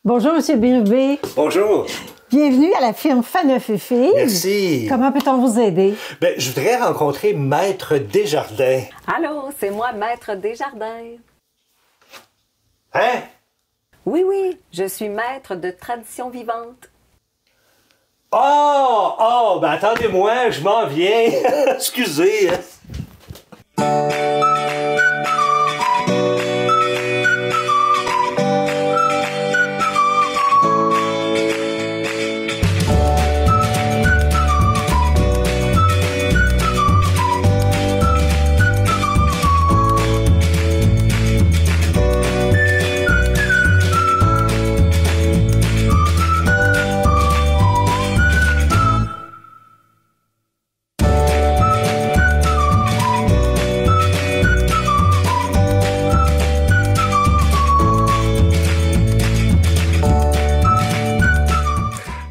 Bonjour, Monsieur Birubé. Bonjour. Bienvenue à la firme Faneuf et Filles. Merci. Comment peut-on vous aider? Je voudrais rencontrer Maître Desjardins. Allô, c'est moi, Maître Desjardins. Hein? Oui, je suis maître de tradition vivante. Attendez-moi, je m'en viens. Excusez.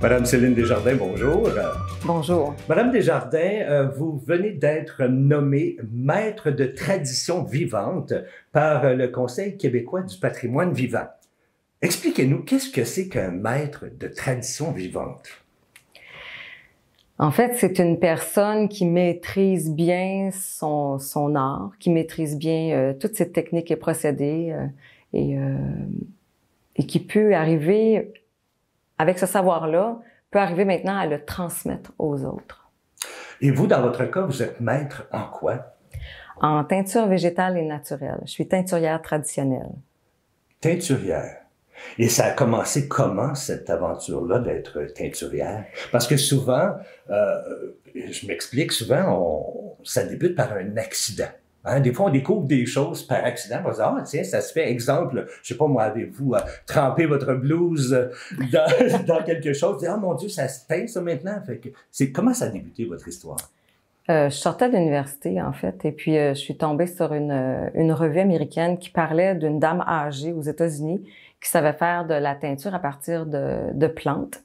Madame Céline Desjardins, bonjour. Bonjour. Madame Desjardins, vous venez d'être nommée maître de tradition vivante par le Conseil québécois du patrimoine vivant. Expliquez-nous, qu'est-ce que c'est qu'un maître de tradition vivante? En fait, c'est une personne qui maîtrise bien son art, qui maîtrise bien toutes ses techniques et procédés et qui peut arriver, avec ce savoir-là, peut arriver maintenant à le transmettre aux autres. Et vous, dans votre cas, vous êtes maître en quoi? En teinture végétale et naturelle. Je suis teinturière traditionnelle. Teinturière. Et ça a commencé comment, cette aventure-là d'être teinturière? Parce que souvent, je m'explique, souvent, ça débute par un accident. Hein? Des fois, on découvre des choses par accident. On va se dire, tiens, ça se fait. Exemple, je sais pas, moi, avez-vous trempé votre blouse dans quelque chose? Oh mon Dieu, ça se teint, ça, maintenant. Fait que comment ça a débuté, votre histoire? Je sortais de l'université, en fait, et puis je suis tombée sur une revue américaine qui parlait d'une dame âgée aux États-Unis qui savait faire de la teinture à partir de plantes.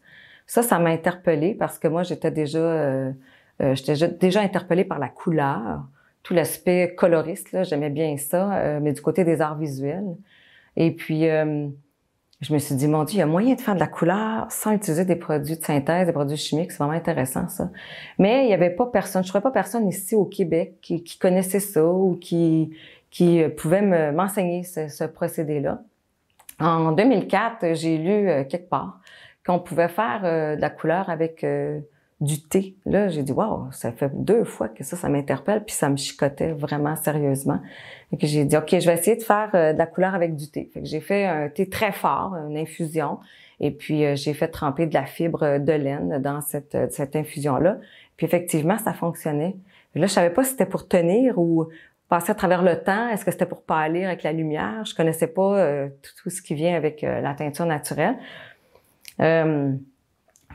Ça m'a interpellée parce que moi, j'étais déjà interpellée par la couleur, tout l'aspect coloriste, là, j'aimais bien ça, mais du côté des arts visuels. Et puis, je me suis dit, mon Dieu, il y a moyen de faire de la couleur sans utiliser des produits de synthèse, des produits chimiques. C'est vraiment intéressant, ça. Mais il n'y avait pas personne, je ne trouvais pas personne ici au Québec qui connaissait ça ou qui pouvait m'enseigner ce procédé-là. En 2004, j'ai lu quelque part qu'on pouvait faire de la couleur avec du thé. Là, j'ai dit, wow, ça fait 2 fois que ça m'interpelle, puis ça me chicotait vraiment sérieusement. Et que j'ai dit, OK, je vais essayer de faire de la couleur avec du thé. Fait que j'ai fait un thé très fort, une infusion, et puis j'ai fait tremper de la fibre de laine dans cette infusion-là. Puis effectivement, ça fonctionnait. Et là, je savais pas si c'était pour tenir ou passer à travers le temps. Est-ce que c'était pour pâlir avec la lumière? Je connaissais pas tout ce qui vient avec la teinture naturelle.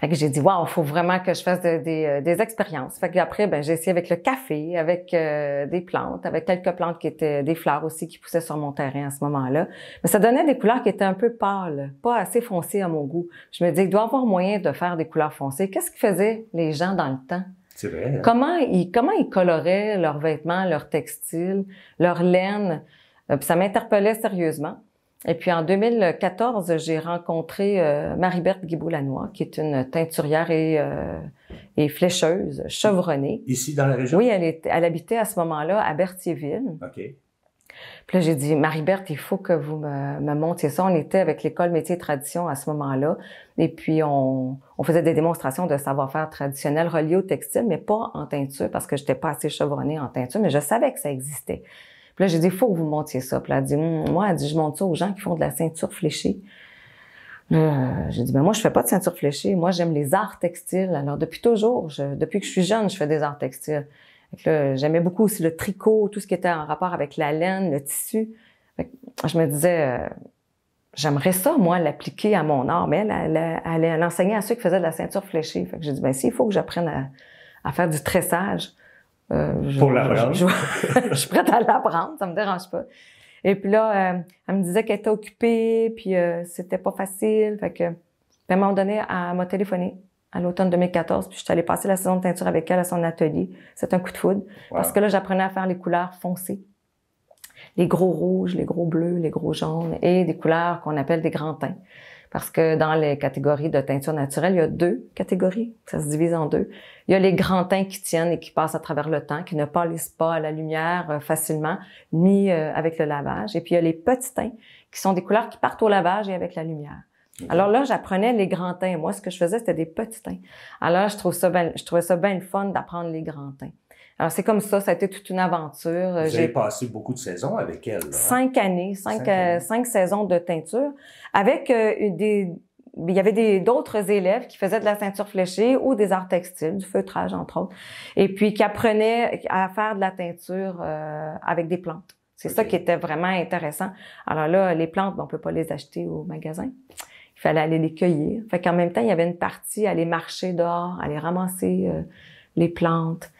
Fait que j'ai dit, wow, il faut vraiment que je fasse des expériences. Fait que après, j'ai essayé avec le café, avec des plantes, avec quelques plantes qui étaient des fleurs aussi qui poussaient sur mon terrain à ce moment-là. Mais ça donnait des couleurs qui étaient un peu pâles, pas assez foncées à mon goût. Je me disais, il doit y avoir moyen de faire des couleurs foncées. Qu'est-ce qu'ils faisaient les gens dans le temps? C'est vrai. Hein? Comment ils coloraient leurs vêtements, leurs textiles, leur laine? Puis ça m'interpellait sérieusement. Et puis en 2014, j'ai rencontré Marie-Berthe Guibault-Lanois, qui est une teinturière et flécheuse chevronnée. Ici, dans la région? Oui, elle habitait à ce moment-là à Berthierville. OK. Puis là, j'ai dit, Marie-Berthe, il faut que vous me montriez ça. On était avec l'École Métiers et Traditions à ce moment-là. Et puis, on faisait des démonstrations de savoir-faire traditionnel relié au textile, mais pas en teinture, parce que j'étais pas assez chevronnée en teinture, mais je savais que ça existait. Puis là, j'ai dit, il faut que vous montiez ça. Puis là, elle dit, moi, elle dit, je monte ça aux gens qui font de la ceinture fléchée. J'ai dit, moi, je fais pas de ceinture fléchée. Moi, j'aime les arts textiles. Alors, depuis toujours, depuis que je suis jeune, je fais des arts textiles. J'aimais beaucoup aussi le tricot, tout ce qui était en rapport avec la laine, le tissu. Je me disais, j'aimerais ça, moi, l'appliquer à mon art. Mais elle enseignait à ceux qui faisaient de la ceinture fléchée. Fait que j'ai dit, s'il faut que j'apprenne à faire du tressage, pour l'apprendre. Je suis prête à l'apprendre, ça me dérange pas. Et puis là, elle me disait qu'elle était occupée, puis c'était pas facile. Fait que, à un moment donné, elle m'a téléphoné à l'automne 2014, puis je suis allée passer la saison de teinture avec elle à son atelier. C'est un coup de foudre, parce que là, j'apprenais à faire les couleurs foncées. Les gros rouges, les gros bleus, les gros jaunes et des couleurs qu'on appelle des grands teints. Parce que dans les catégories de teinture naturelle, il y a 2 catégories. Ça se divise en 2. Il y a les grands teints qui tiennent et qui passent à travers le temps, qui ne pâlissent pas à la lumière facilement, ni avec le lavage. Et puis, il y a les petits teints, qui sont des couleurs qui partent au lavage et avec la lumière. Alors là, j'apprenais les grands teints. Moi, ce que je faisais, c'était des petits teints. Alors là, je trouvais ça bien le fun d'apprendre les grands teints. Alors, c'est comme ça a été toute une aventure. Vous avez passé beaucoup de saisons avec elle, là. 5 années, 5 saisons de teinture, avec il y avait d'autres élèves qui faisaient de la teinture fléchée ou des arts textiles, du feutrage, entre autres, et puis qui apprenaient à faire de la teinture avec des plantes. C'est ça qui était vraiment intéressant. Alors là, les plantes, on peut pas les acheter au magasin. Il fallait aller les cueillir. Fait qu'en même temps, il y avait une partie à aller marcher dehors, aller ramasser les plantes,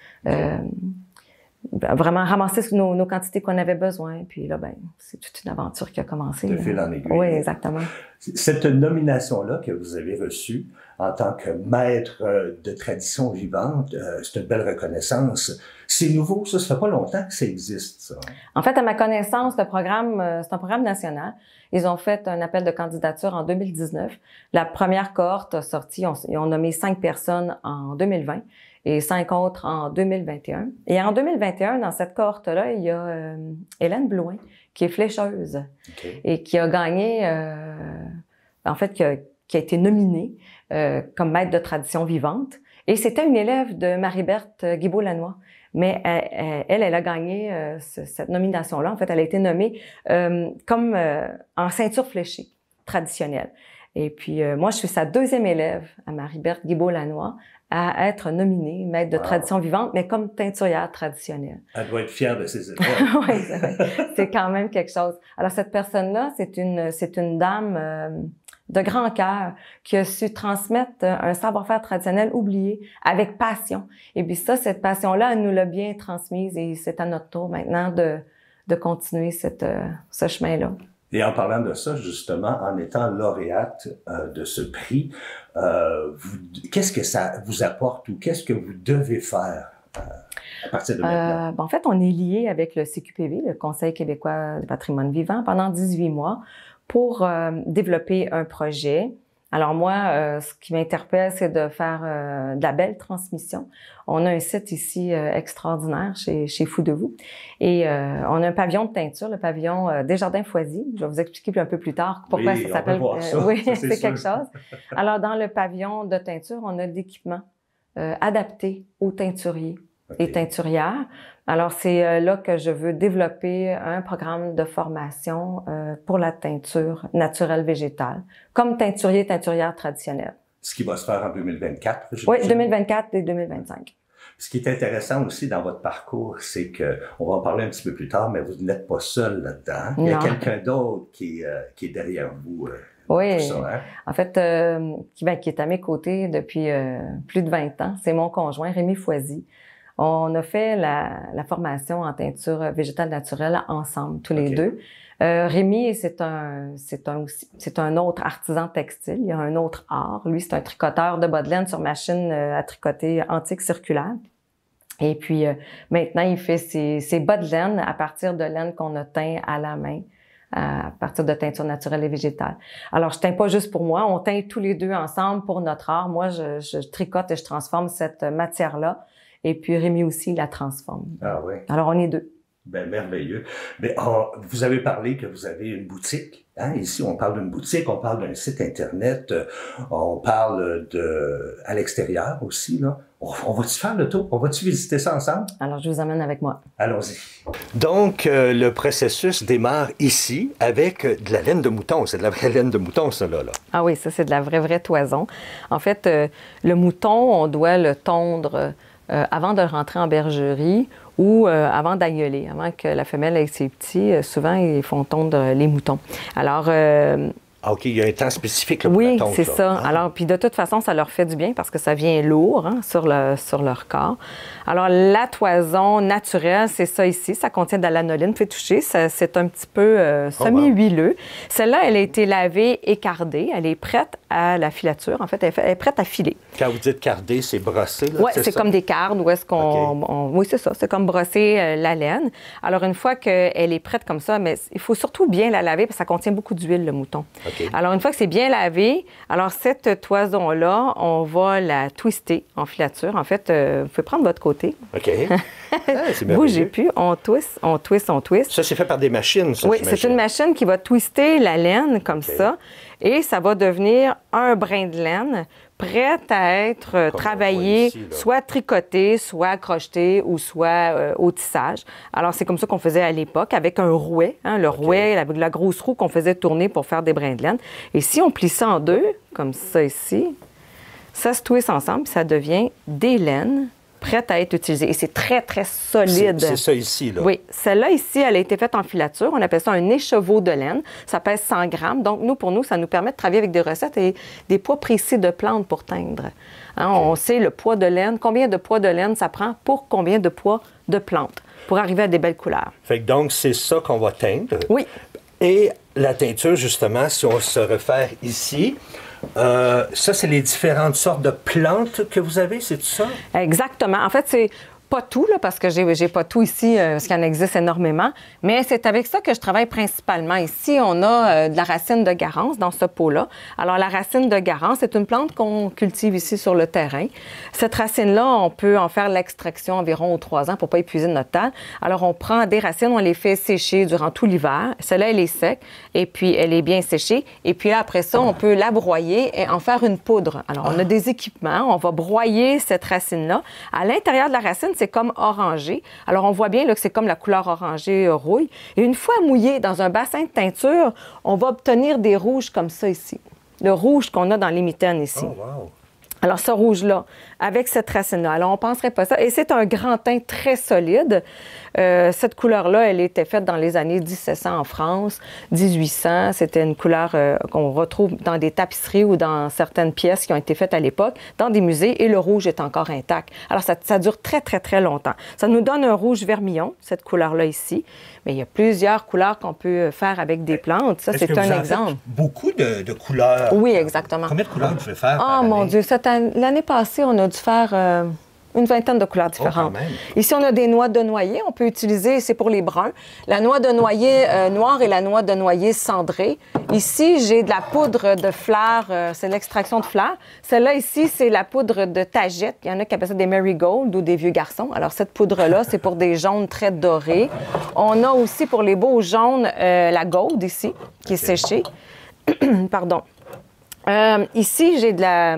vraiment ramasser nos quantités qu'on avait besoin. Puis là, ben, c'est toute une aventure qui a commencé. De fil en aiguille. Oui, exactement. Cette nomination-là que vous avez reçue en tant que maître de tradition vivante, c'est une belle reconnaissance. C'est nouveau, ça fait pas longtemps que ça existe, ça. En fait, à ma connaissance, le programme, c'est un programme national. Ils ont fait un appel de candidature en 2019. La première cohorte a sorti, ils ont nommé 5 personnes en 2020 et 5 autres en 2021. Et en 2021, dans cette cohorte-là, il y a Hélène Blouin, qui est flécheuse et qui a gagné, en fait, qui a été nominée comme maître de tradition vivante. Et c'était une élève de Marie-Berthe Guibault-Lanois. Mais elle a gagné cette nomination-là. En fait, elle a été nommée comme en ceinture fléchée traditionnelle. Et puis, moi, je suis sa 2e élève à Marie-Berthe Guibault-Lanois à être nominée maître de tradition vivante, mais comme teinturière traditionnelle. Elle doit être fière de ses élèves. Oui, c'est quand même quelque chose. Alors, cette personne-là, c'est une dame de grand cœur qui a su transmettre un savoir-faire traditionnel oublié avec passion. Et puis ça, cette passion-là, elle nous l'a bien transmise et c'est à notre tour maintenant de continuer ce chemin-là. Et en parlant de ça, justement, en étant lauréate de ce prix, qu'est-ce que ça vous apporte ou qu'est-ce que vous devez faire à partir de maintenant? En fait, on est lié avec le CQPV, le Conseil québécois du patrimoine vivant, pendant 18 mois pour développer un projet. Alors moi, ce qui m'interpelle, c'est de faire de la belle transmission. On a un site ici extraordinaire chez Fou de Vous. Et on a un pavillon de teinture, le pavillon Desjardins-Foisy. Je vais vous expliquer un peu plus tard pourquoi ça s'appelle. Oui, c'est quelque chose. Alors, dans le pavillon de teinture, on a de l'équipement adapté aux teinturiers et teinturières. Alors, c'est là que je veux développer un programme de formation pour la teinture naturelle végétale, comme teinturier, teinturière traditionnelle. Ce qui va se faire en 2024. Oui, 2024 et 2025. Ce qui est intéressant aussi dans votre parcours, c'est que, on va en parler un petit peu plus tard, mais vous n'êtes pas seul là-dedans. Il y a quelqu'un d'autre qui est derrière vous. Oui, ça, hein? En fait, qui est à mes côtés depuis plus de 20 ans. C'est mon conjoint, Rémi Foisy. On a fait la formation en teinture végétale naturelle ensemble, tous les deux. Rémi, c'est un autre artisan textile. Il a un autre art. Lui, c'est un tricoteur de bas de laine sur machine à tricoter antique circulaire. Et puis, maintenant, il fait ses bas de laine à partir de laine qu'on a teint à la main, à partir de teinture naturelle et végétale. Alors, je teins pas juste pour moi. On teint tous les deux ensemble pour notre art. Moi, je tricote et je transforme cette matière-là. Et puis, Rémi aussi la transforme. Ah oui. Alors, on est deux. Ben, merveilleux. Mais vous avez parlé que vous avez une boutique. Hein? Ici, on parle d'une boutique, on parle d'un site Internet, on parle à l'extérieur aussi, là. On va-tu faire le tour? On va-tu visiter ça ensemble? Alors, je vous emmène avec moi. Allons-y. Donc, le processus démarre ici avec de la laine de mouton. C'est de la vraie laine de mouton, ça, là. Ah oui, ça, c'est de la vraie toison. En fait, le mouton, on doit le tondre avant de rentrer en bergerie ou avant d'aïeuler, avant que la femelle ait ses petits. Souvent, ils font tondre les moutons. Alors... Ah, OK, il y a un temps spécifique là, pour oui, la tonte, c'est ça. Ah. Alors, puis de toute façon, ça leur fait du bien parce que ça vient lourd sur leur corps. Alors, la toison naturelle, c'est ça ici. Ça contient de la lanoline. Vous pouvez toucher. C'est un petit peu semi-huileux. Celle-là, elle a été lavée et cardée. Elle est prête à la filature. En fait, elle est prête à filer. Quand vous dites carder, c'est brosser, là? Oui, c'est comme des cardes où est-ce qu'on... Okay. Oui, c'est ça. C'est comme brosser la laine. Alors, une fois qu'elle est prête comme ça, mais il faut surtout bien la laver parce que ça contient beaucoup d'huile, le mouton. OK. Alors, une fois que c'est bien lavé, alors cette toison-là, on va la twister en filature. En fait, vous pouvez prendre votre côté. OK. C'est Bougez merveilleux. plus, on twist, on twist, on twist. Ça, c'est fait par des machines, ça, Oui, j'imagine. c'est une machine qui va twister la laine comme OK. ça et ça va devenir un brin de laine prête à être Comme on travaillé, voit ici, là. soit tricoté, soit crocheté ou soit au tissage. Alors, c'est comme ça qu'on faisait à l'époque avec un rouet, hein, le rouet, la grosse roue qu'on faisait tourner pour faire des brins de laine. Et si on plie ça en deux, comme ça ici, ça se twiste ensemble, puis ça devient des laines prêtes à être utilisées. Et c'est très, très solide. C'est ça ici, là. Oui, celle-là ici, elle a été faite en filature. On appelle ça un écheveau de laine. Ça pèse 100 grammes. Donc, pour nous, ça nous permet de travailler avec des recettes et des poids précis de plantes pour teindre. Hein, on sait le poids de laine, combien de poids de laine ça prend pour combien de poids de plantes pour arriver à des belles couleurs. Fait que donc, c'est ça qu'on va teindre. Oui. Et la teinture, justement, si on se réfère ici, ça, c'est les différentes sortes de plantes que vous avez, c'est tout ça? Exactement. En fait, c'est pas tout, là, parce que j'ai pas tout ici, parce qu'il en existe énormément, mais c'est avec ça que je travaille principalement. Ici, on a de la racine de garance dans ce pot-là. Alors, la racine de garance, c'est une plante qu'on cultive ici sur le terrain. Cette racine-là, on peut en faire l'extraction environ aux 3 ans pour pas épuiser notre terre. Alors, on prend des racines, on les fait sécher durant tout l'hiver. Celle-là, elle est sec, et puis elle est bien séchée. Et puis là, après ça, on peut la broyer et en faire une poudre. Alors, on a des équipements, on va broyer cette racine-là. À l'intérieur de la racine, c'est comme orangé. Alors, on voit bien là, que c'est comme la couleur orangée rouille. Et une fois mouillé dans un bassin de teinture, on va obtenir des rouges comme ça ici. Le rouge qu'on a dans les mitaines ici. Oh, wow! Alors, ce rouge-là, avec cette racine-là. Alors, on ne penserait pas ça. Et c'est un grand teint très solide. Cette couleur-là, elle était faite dans les années 1700 en France, 1800. C'était une couleur qu'on retrouve dans des tapisseries ou dans certaines pièces qui ont été faites à l'époque, dans des musées, et le rouge est encore intact. Alors, ça dure très, très, très longtemps. Ça nous donne un rouge vermillon, cette couleur-là ici. Mais il y a plusieurs couleurs qu'on peut faire avec des plantes. Ça, Est-ce c'est que vous un en exemple. faites beaucoup de couleurs? Oui, exactement. Combien de couleurs vous pouvez faire? Oh mon Dieu, l'année passée, on a dû faire une vingtaine de couleurs différentes. quand même. Ici, on a des noix de noyer. On peut utiliser, c'est pour les bruns, la noix de noyer noire et la noix de noyer cendrée. Ici, j'ai de la poudre de fleurs, c'est l'extraction de fleurs. Celle-là ici, c'est la poudre de tagette. Il y en a qui appellent ça des marigolds ou des vieux garçons. Alors, cette poudre-là, c'est pour des jaunes très dorés. On a aussi pour les beaux jaunes la gaude ici, qui est séchée. Pardon. Ici, j'ai de la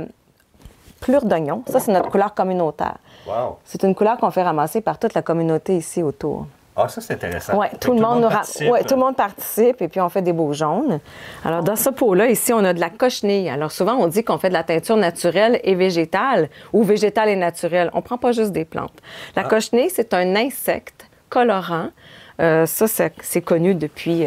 plure d'oignon. Ça, c'est notre couleur communautaire. Wow! C'est une couleur qu'on fait ramasser par toute la communauté ici autour. Ah, ça, c'est intéressant. Oui, Fait que tout le monde participe. ouais, tout le monde participe et puis on fait des beaux jaunes. Alors, dans ce pot-là, ici, on a de la cochenille. Alors, souvent, on dit qu'on fait de la teinture naturelle et végétale ou végétale et naturelle. On ne prend pas juste des plantes. La cochenille, c'est un insecte colorant. Ça, c'est connu depuis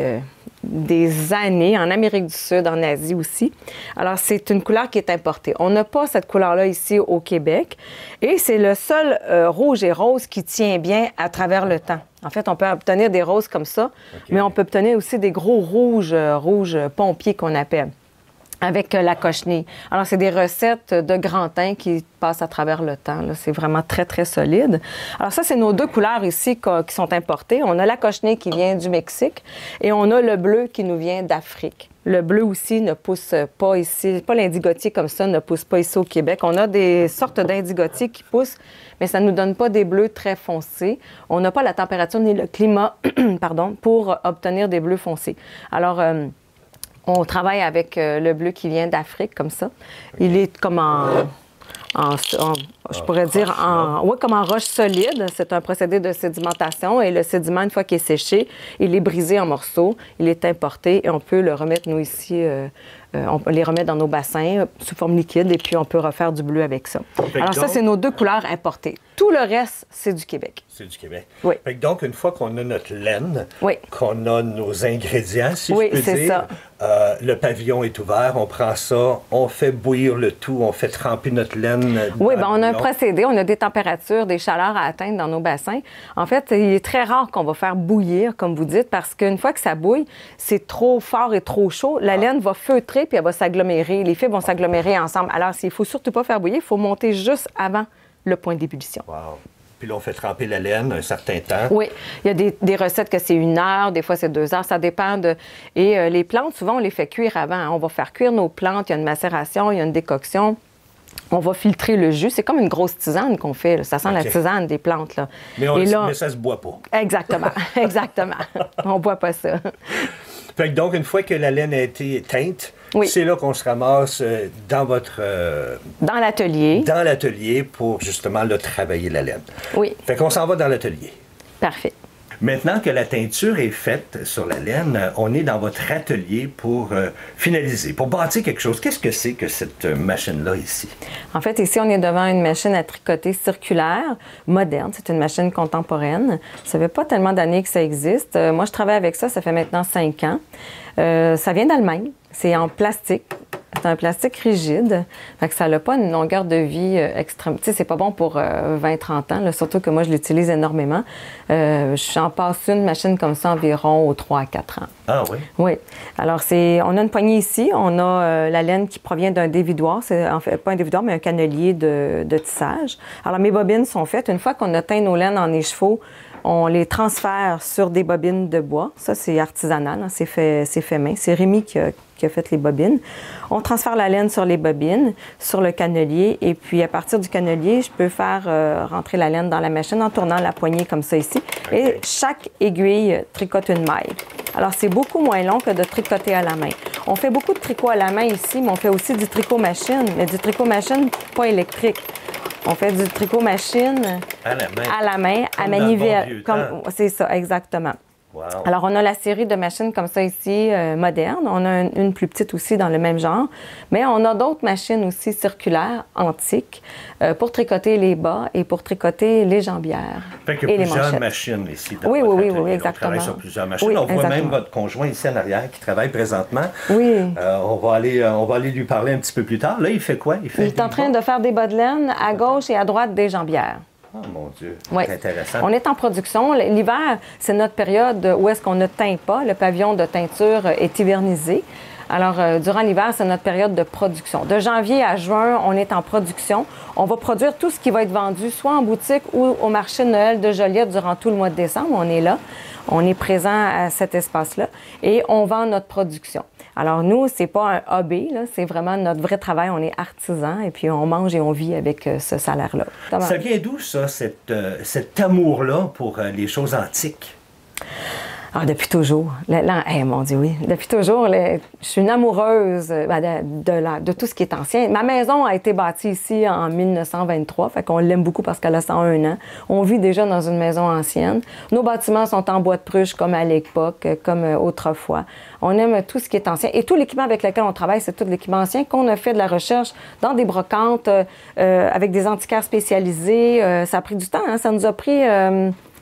des années, en Amérique du Sud, en Asie aussi. Alors, c'est une couleur qui est importée. On n'a pas cette couleur-là ici au Québec et c'est le seul rouge et rose qui tient bien à travers le temps. En fait, on peut obtenir des roses comme ça, mais on peut obtenir aussi des gros rouges pompiers qu'on appelle, avec la cochenille. Alors, c'est des recettes de grand teint qui passent à travers le temps. Là. C'est vraiment très, très solide. Alors, ça, c'est nos deux couleurs ici qui sont importées. On a la cochenille qui vient du Mexique et on a le bleu qui nous vient d'Afrique. Le bleu aussi ne pousse pas ici, pas l'indigotier comme ça, ne pousse pas ici au Québec. On a des sortes d'indigotiers qui poussent, mais ça ne nous donne pas des bleus très foncés. On n'a pas la température ni le climat pardon, pour obtenir des bleus foncés. Alors, on travaille avec le bleu qui vient d'Afrique, comme ça. Il est comme je pourrais dire, comme en roche solide. C'est un procédé de sédimentation et le sédiment, une fois qu'il est séché, il est brisé en morceaux, il est importé et on peut le remettre, nous, ici, on les remet dans nos bassins sous forme liquide et puis on peut refaire du bleu avec ça. Alors ça, c'est nos deux couleurs importées. Tout le reste, c'est du Québec. C'est du Québec. Oui. Fait que donc, une fois qu'on a notre laine, Oui. qu'on a nos ingrédients, si Oui, je peux c'est dire, ça. le pavillon est ouvert, on prend ça, on fait bouillir le tout, on fait tremper notre laine. Oui, bien, on a un procédé, on a des températures, des chaleurs à atteindre dans nos bassins. En fait, il est très rare qu'on va faire bouillir, comme vous dites, parce qu'une fois que ça bouille, c'est trop fort et trop chaud. La laine va feutrer puis elle va s'agglomérer. Les fibres vont s'agglomérer ensemble. Alors, il ne faut surtout pas faire bouillir, il faut monter juste avant le point d'ébullition. Wow. Puis là, on fait tremper la laine un certain temps. Oui, il y a des recettes que c'est 1 heure, des fois c'est 2 heures, ça dépend de... Et les plantes, souvent, on les fait cuire avant. On va faire cuire nos plantes, il y a une macération, il y a une décoction. On va filtrer le jus. C'est comme une grosse tisane qu'on fait, là. Ça sent la tisane des plantes, là. Mais ça se boit pas. Exactement, exactement. On boit pas ça. Fait que donc, une fois que la laine a été teinte, oui. c'est là qu'on se ramasse dans votre... dans l'atelier. Dans l'atelier pour, justement, là, travailler la laine. Oui. Fait qu'on s'en va dans l'atelier. Parfait. Maintenant que la teinture est faite sur la laine, on est dans votre atelier pour finaliser, pour bâtir quelque chose. Qu'est-ce que c'est que cette machine-là ici? En fait, ici, on est devant une machine à tricoter circulaire, moderne. C'est une machine contemporaine. Ça fait pas tellement d'années que ça existe. Moi, je travaille avec ça, ça fait maintenant 5 ans. Ça vient d'Allemagne. C'est en plastique. C'est un plastique rigide. Fait que ça n'a pas une longueur de vie extrême. Tu sais, c'est pas bon pour 20-30 ans, là, surtout que moi, je l'utilise énormément. J'en passe une machine comme ça environ aux 3 à 4 ans. Ah oui? Oui. Alors, on a une poignée ici. On a la laine qui provient d'un dévidoir. C'est en fait pas un dévidoir, mais un cannelier de tissage. Alors, mes bobines sont faites. Une fois qu'on a teint nos laines en écheveau, on les transfère sur des bobines de bois. Ça, c'est artisanal, hein, c'est fait main. C'est Rémi qui a fait les bobines. On transfère la laine sur les bobines, sur le cannelier, et puis à partir du cannelier, je peux faire rentrer la laine dans la machine en tournant la poignée comme ça ici. Okay. Et chaque aiguille tricote une maille. Alors, c'est beaucoup moins long que de tricoter à la main. On fait beaucoup de tricot à la main ici, mais on fait aussi du tricot machine, mais du tricot machine pas électrique. On fait du tricot machine à la main, à manivelle. C'est ça, exactement. Wow. Alors, on a la série de machines comme ça ici, modernes. On a une plus petite aussi dans le même genre. Mais on a d'autres machines aussi circulaires, antiques, pour tricoter les bas et pour tricoter les jambières. Fait qu'il y a plusieurs machines ici. Oui, exactement. On travaille sur plusieurs machines. Oui, on voit exactement. même votre conjoint ici en arrière qui travaille présentement. Oui. On va aller lui parler un petit peu plus tard. Là, il fait quoi? Il est en train de faire des bas de laine à gauche et à droite des jambières. Oh mon Dieu, oui. C'est intéressant. On est en production. L'hiver, c'est notre période où est-ce qu'on ne teint pas. Le pavillon de teinture est hivernisé. Alors, durant l'hiver, c'est notre période de production. De janvier à juin, on est en production. On va produire tout ce qui va être vendu, soit en boutique ou au marché de Noël de Joliette durant tout le mois de décembre. On est là. On est présent à cet espace-là et on vend notre production. Alors, nous, c'est pas un hobby, là, c'est vraiment notre vrai travail. On est artisan et puis on mange et on vit avec ce salaire-là. Ça vient d'où, ça, cet amour-là pour les choses antiques? Ah, depuis toujours. Mon Dieu, oui. Depuis toujours, je suis une amoureuse de tout ce qui est ancien. Ma maison a été bâtie ici en 1923, fait qu'on l'aime beaucoup parce qu'elle a 101 ans. On vit déjà dans une maison ancienne. Nos bâtiments sont en bois de pruche comme à l'époque, comme autrefois. On aime tout ce qui est ancien. Et tout l'équipement avec lequel on travaille, c'est tout l'équipement ancien qu'on a fait de la recherche dans des brocantes avec des antiquaires spécialisés. Ça a pris du temps, hein? Ça nous a pris...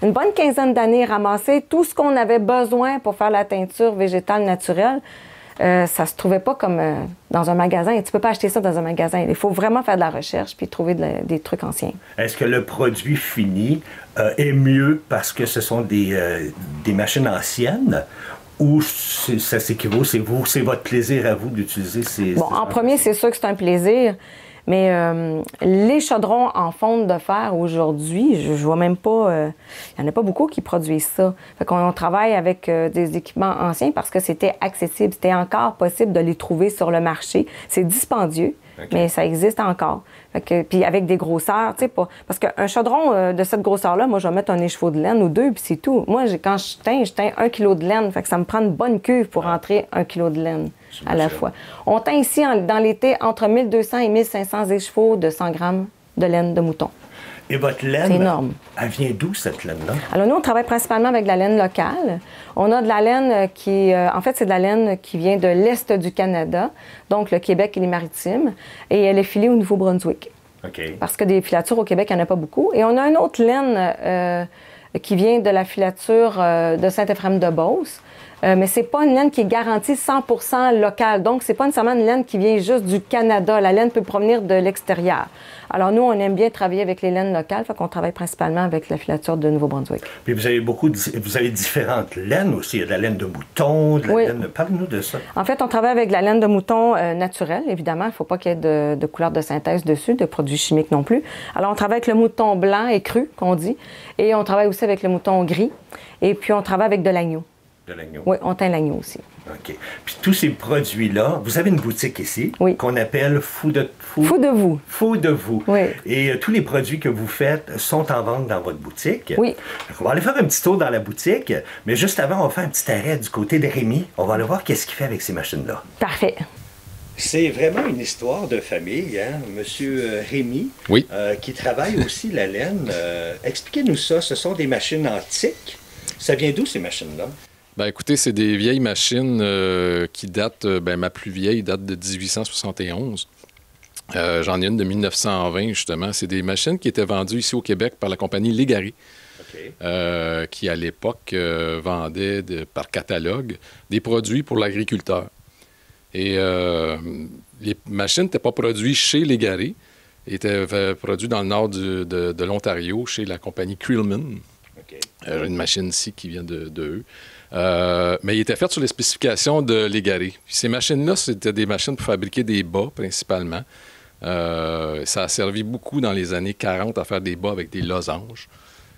une bonne quinzaine d'années ramasser tout ce qu'on avait besoin pour faire la teinture végétale naturelle. Ça se trouvait pas comme dans un magasin. Tu peux pas acheter ça dans un magasin. Il faut vraiment faire de la recherche puis trouver des trucs anciens. Est-ce que le produit fini est mieux parce que ce sont des machines anciennes ou ça s'équivaut, c'est votre plaisir à vous d'utiliser ces... Bon, en premier, c'est sûr que c'est un plaisir. Mais les chaudrons en fonte de fer aujourd'hui, je vois même pas... il n'y en a pas beaucoup qui produisent ça. Fait qu'on travaille avec des équipements anciens parce que c'était accessible. C'était encore possible de les trouver sur le marché. C'est dispendieux, mais ça existe encore. Fait que, puis avec des grosseurs, tu sais, pas... Parce qu'un chaudron de cette grosseur-là, moi, je vais mettre un écheveau de laine ou 2, puis c'est tout. Moi, quand je teins 1 kilo de laine. Fait que ça me prend une bonne cuve pour rentrer 1 kilo de laine à la fois. On teint ici, dans l'été, entre 1200 et 1500 écheveaux de 100 grammes de laine de mouton. Et votre laine, c'est énorme. Elle vient d'où, cette laine-là? Alors, nous, on travaille principalement avec de la laine locale. On a de la laine qui... en fait, c'est de la laine qui vient de l'Est du Canada, donc le Québec et les Maritimes, et elle est filée au Nouveau-Brunswick. OK. Parce que des filatures au Québec, il n'y en a pas beaucoup. Et on a une autre laine qui vient de la filature de Saint-Éphrem-de-Beauce. Mais c'est pas une laine qui est garantie 100% locale. Donc, c'est pas nécessairement une laine qui vient juste du Canada. La laine peut provenir de l'extérieur. Alors, nous, on aime bien travailler avec les laines locales, fait qu'on travaille principalement avec la filature de Nouveau-Brunswick. Puis vous avez différentes laines aussi. Il y a de la laine de mouton, de la laine... Parle-nous de ça. En fait, on travaille avec de la laine de mouton naturelle, évidemment. Il ne faut pas qu'il y ait de couleur de synthèse dessus, de produits chimiques non plus. Alors, on travaille avec le mouton blanc et cru, qu'on dit. Et on travaille aussi avec le mouton gris. Et puis, on travaille avec de l'agneau. De l'agneau. Oui, on teint l'agneau aussi. OK. Puis tous ces produits-là, vous avez une boutique ici qu'on appelle Fou de vous. Fou de vous. Oui. Et tous les produits que vous faites sont en vente dans votre boutique. Oui. On va aller faire un petit tour dans la boutique, mais juste avant, on va faire un petit arrêt du côté de Rémi. On va aller voir qu'est-ce qu'il fait avec ces machines-là. Parfait. C'est vraiment une histoire de famille, hein? Monsieur Rémi, qui travaille aussi la laine. Expliquez-nous ça. Ce sont des machines antiques. Ça vient d'où, ces machines-là? Ben écoutez, c'est des vieilles machines qui datent, ma plus vieille date de 1871. J'en ai une de 1920, justement. C'est des machines qui étaient vendues ici au Québec par la compagnie Légaré, qui, à l'époque, vendait par catalogue des produits pour l'agriculteur. Et les machines n'étaient pas produites chez Légaré, étaient produites dans le nord de l'Ontario, chez la compagnie Creelman. Une machine ici qui vient de eux. Mais il était fait sur les spécifications de Légaré. Puis ces machines-là, c'était des machines pour fabriquer des bas, principalement. Ça a servi beaucoup dans les années 40 à faire des bas avec des losanges.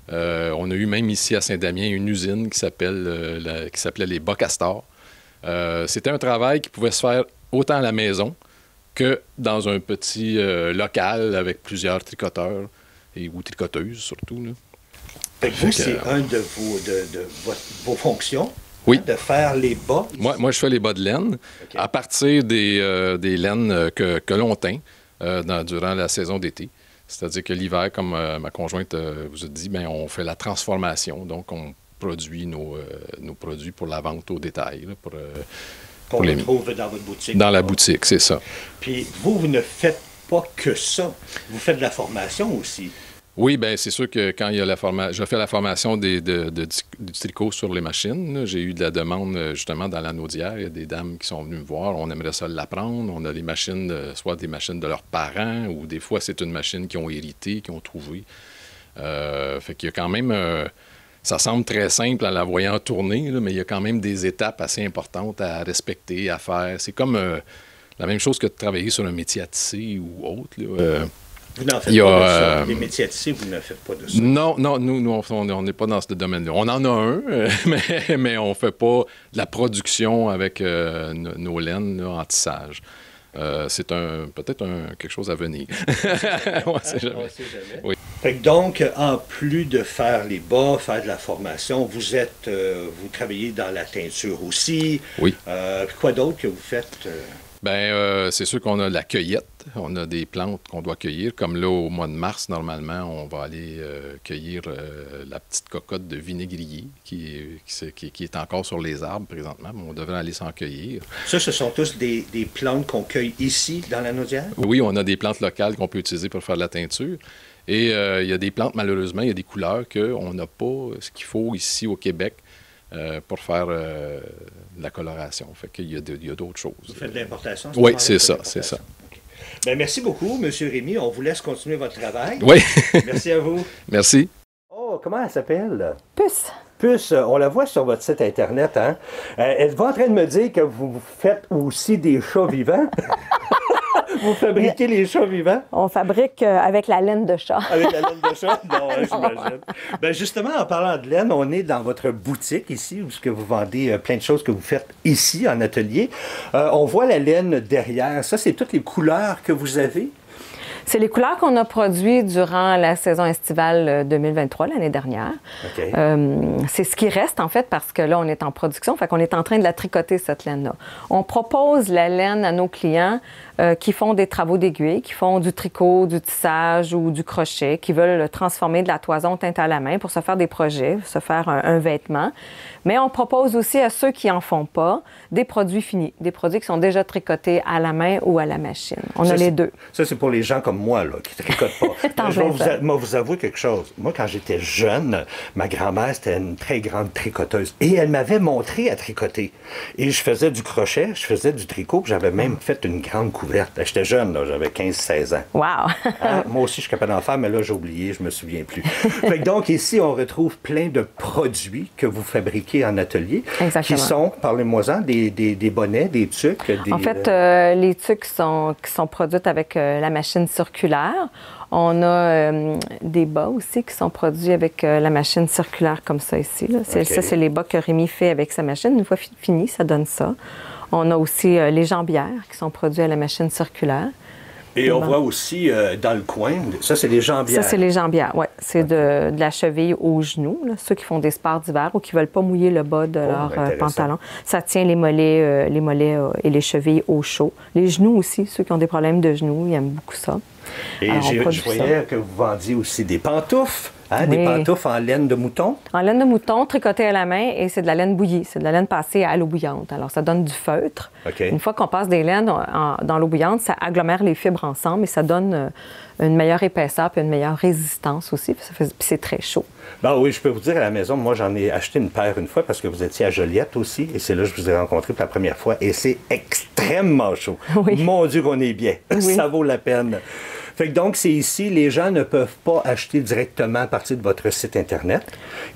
On a eu même ici à Saint-Damien une usine qui s'appelait les bas Castor. C'était un travail qui pouvait se faire autant à la maison que dans un petit local avec plusieurs tricoteurs ou tricoteuses surtout, là. Vous, c'est un de vos fonctions, de faire les bas. Moi, je fais les bas de laine à partir des laines que l'on teint durant la saison d'été. C'est-à-dire que l'hiver, comme ma conjointe vous a dit, on fait la transformation. Donc, on produit nos produits pour la vente au détail. Là, qu'on retrouve dans votre boutique. Dans la boutique, c'est ça. Puis vous ne faites pas que ça. Vous faites de la formation aussi. Oui, bien, c'est sûr que quand il y a je fais la formation du tricot sur les machines. J'ai eu de la demande, justement, dans l'Anaudière. Il y a des dames qui sont venues me voir. On aimerait ça l'apprendre. On a des machines, soit des machines de leurs parents, ou des fois, c'est une machine qu'ils ont héritée, qu'ils ont trouvée. Fait qu'il y a quand même... ça semble très simple en la voyant tourner, là, mais il y a quand même des étapes assez importantes à respecter, à faire. C'est comme la même chose que de travailler sur un métier à tisser ou autre, là. Vous n'en faites pas de ça. Les métiers à tisser, vous ne faites pas de ça. Non, nous on n'est pas dans ce domaine-là. On en a un, mais on ne fait pas de la production avec nos laines là, en tissage. C'est peut-être quelque chose à venir. On ne sait jamais. Oui. Fait que donc, en plus de faire les bas, faire de la formation, vous travaillez dans la teinture aussi. Oui. Quoi d'autre que vous faites? C'est sûr qu'on a la cueillette. On a des plantes qu'on doit cueillir. Comme là, au mois de mars, normalement, on va aller cueillir la petite cocotte de vinaigrier qui est encore sur les arbres présentement, mais on devrait aller s'en cueillir. Ça, ce sont tous des plantes qu'on cueille ici, dans la Naudière? Oui, on a des plantes locales qu'on peut utiliser pour faire de la teinture. Et il y a des plantes, malheureusement, il y a des couleurs qu'on n'a pas ce qu'il faut ici au Québec pour faire de la coloration. Fait qu'il y a d'autres choses. Vous faites de l'importation? Oui, c'est ça. Okay. Bien, merci beaucoup, M. Rémi. On vous laisse continuer votre travail. Oui. Merci à vous. Merci. Oh, comment elle s'appelle? Puce. Puce, on la voit sur votre site Internet, hein? Elle va en train de me dire que vous faites aussi des chats vivants. Vous fabriquez les chats vivants? On fabrique avec la laine de chat. Avec la laine de chat? Non, hein, j'imagine. Bien, justement, en parlant de laine, on est dans votre boutique ici, où vous vendez plein de choses que vous faites ici, en atelier. On voit la laine derrière. Ça, c'est toutes les couleurs que vous avez? C'est les couleurs qu'on a produites durant la saison estivale 2023, l'année dernière. Okay. C'est ce qui reste, en fait, parce que là, on est en production, fait qu'on est en train de la tricoter, cette laine-là. On propose la laine à nos clients qui font des travaux d'aiguille, qui font du tricot, du tissage ou du crochet, qui veulent transformer de la toison teinte à la main pour se faire des projets, se faire un vêtement. Mais on propose aussi à ceux qui n'en font pas des produits finis, des produits qui sont déjà tricotés à la main ou à la machine. On a les deux. Ça, c'est pour les gens comme moi, là, qui ne tricotent pas. Je vais vous avouer quelque chose. Moi, quand j'étais jeune, ma grand-mère, c'était une très grande tricoteuse. Et elle m'avait montré à tricoter. Et je faisais du crochet, je faisais du tricot, j'avais même fait une grande couverte. J'étais jeune, là, j'avais 15-16 ans. Wow! Moi aussi, je suis capable d'en faire, mais là, j'ai oublié, je me souviens plus. Fait que donc, ici, on retrouve plein de produits que vous fabriquez en atelier. Exactement. Qui sont, parlez-moi-en, des bonnets, des tuques. En fait, les tuques qui sont produites avec la machine circulaire. On a des bas aussi qui sont produits avec la machine circulaire comme ça ici. Là. Ça, c'est les bas que Rémi fait avec sa machine. Une fois fini, ça donne ça. On a aussi les jambières qui sont produits à la machine circulaire. Et on voit aussi dans le coin, ça, c'est les jambières. Ça, c'est les jambières, oui. C'est de la cheville au genou, là, ceux qui font des sports d'hiver ou qui ne veulent pas mouiller le bas de leur pantalon. Ça tient les mollets et les chevilles au chaud. Les genoux aussi, ceux qui ont des problèmes de genoux, ils aiment beaucoup ça. Et je voyais que vous vendiez aussi des pantoufles. Hein, oui. Des pantoufles en laine de mouton? En laine de mouton, tricotée à la main, et c'est de la laine bouillie. C'est de la laine passée à l'eau bouillante. Alors, ça donne du feutre. Okay. Une fois qu'on passe des laines dans l'eau bouillante, ça agglomère les fibres ensemble et ça donne une meilleure épaisseur puis une meilleure résistance aussi. Puis c'est très chaud. Ben oui, je peux vous dire, à la maison, moi, j'en ai acheté une paire une fois parce que vous étiez à Joliette aussi, et c'est là que je vous ai rencontré pour la première fois, et c'est extrêmement chaud. Oui. Mon Dieu qu'on est bien. Oui. Ça vaut la peine. Fait que donc, c'est ici, les gens ne peuvent pas acheter directement à partir de votre site Internet.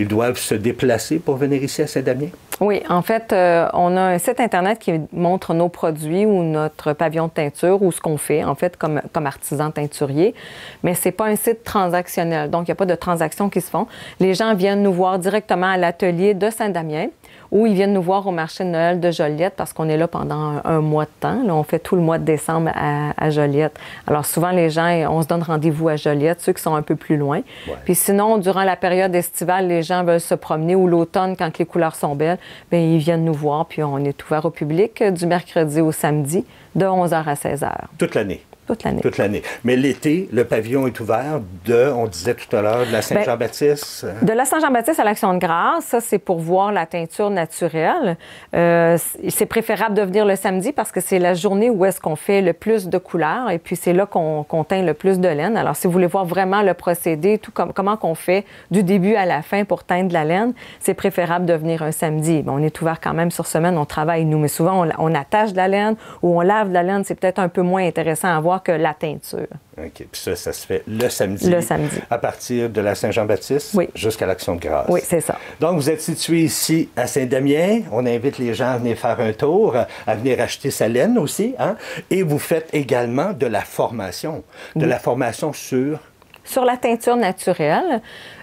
Ils doivent se déplacer pour venir ici à Saint-Damien? Oui, en fait, on a un site Internet qui montre nos produits ou notre pavillon de teinture ou ce qu'on fait, en fait, comme artisan teinturier. Mais c'est pas un site transactionnel, donc il n'y a pas de transactions qui se font. Les gens viennent nous voir directement à l'atelier de Saint-Damien ou ils viennent nous voir au marché de Noël de Joliette parce qu'on est là pendant un mois de temps. Là, on fait tout le mois de décembre à Joliette. Alors souvent, les gens, on se donne rendez-vous à Joliette, ceux qui sont un peu plus loin. Ouais. Puis sinon, durant la période estivale, les gens veulent se promener ou l'automne, quand les couleurs sont belles, bien, ils viennent nous voir. Puis on est ouvert au public du mercredi au samedi de 11h à 16h. Toute l'année? Toute l'année. Toute l'année. Mais l'été, le pavillon est ouvert on disait tout à l'heure, de la Saint-Jean-Baptiste? De la Saint-Jean-Baptiste à l'Action de grâce, ça, c'est pour voir la teinture naturelle. C'est préférable de venir le samedi parce que c'est la journée où est-ce qu'on fait le plus de couleurs et puis c'est là qu'on teint le plus de laine. Alors, si vous voulez voir vraiment le procédé, tout comment qu'on fait du début à la fin pour teindre la laine, c'est préférable de venir un samedi. Bon, on est ouvert quand même sur semaine, on travaille, nous, mais souvent, on attache de la laine ou on lave de la laine. C'est peut-être un peu moins intéressant à voir que la teinture. OK. Puis ça se fait le samedi. Le samedi. À partir de la Saint-Jean-Baptiste jusqu'à l'Action de grâce. Oui, c'est ça. Donc, vous êtes situé ici à Saint-Damien. On invite les gens à venir faire un tour, à venir acheter sa laine aussi. Hein? Et vous faites également de la formation. De la formation sur la teinture naturelle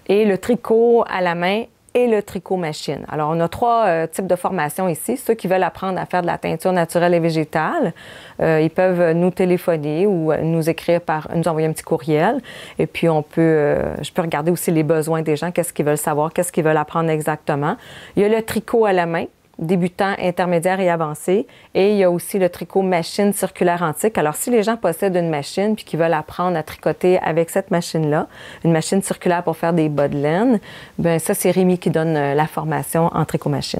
et le tricot à la main et le tricot machine. Alors, on a 3 types de formations ici. Ceux qui veulent apprendre à faire de la teinture naturelle et végétale, ils peuvent nous téléphoner ou nous écrire nous envoyer un petit courriel. Et puis, je peux regarder aussi les besoins des gens, qu'est-ce qu'ils veulent savoir, qu'est-ce qu'ils veulent apprendre exactement. Il y a le tricot à la main, débutant, intermédiaire et avancé. Et il y a aussi le tricot machine circulaire antique. Alors, si les gens possèdent une machine puis qu'ils veulent apprendre à tricoter avec cette machine-là, une machine circulaire pour faire des bas de laine, bien ça, c'est Rémi qui donne la formation en tricot-machine.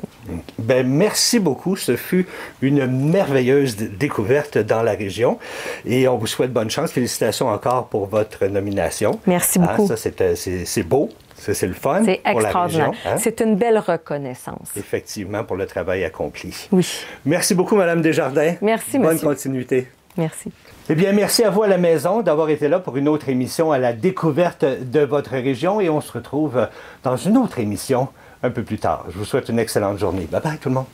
Bien, merci beaucoup. Ce fut une merveilleuse découverte dans la région. Et on vous souhaite bonne chance. Félicitations encore pour votre nomination. Merci beaucoup. Ça, c'est beau. C'est le fun. C'est extraordinaire. Pour la région, hein? C'est une belle reconnaissance. Effectivement, pour le travail accompli. Oui. Merci beaucoup, Mme Desjardins. Merci, Bonne monsieur. continuité. Merci. Eh bien, merci à vous à la maison d'avoir été là pour une autre émission à la découverte de votre région et on se retrouve dans une autre émission un peu plus tard. Je vous souhaite une excellente journée. Bye bye tout le monde.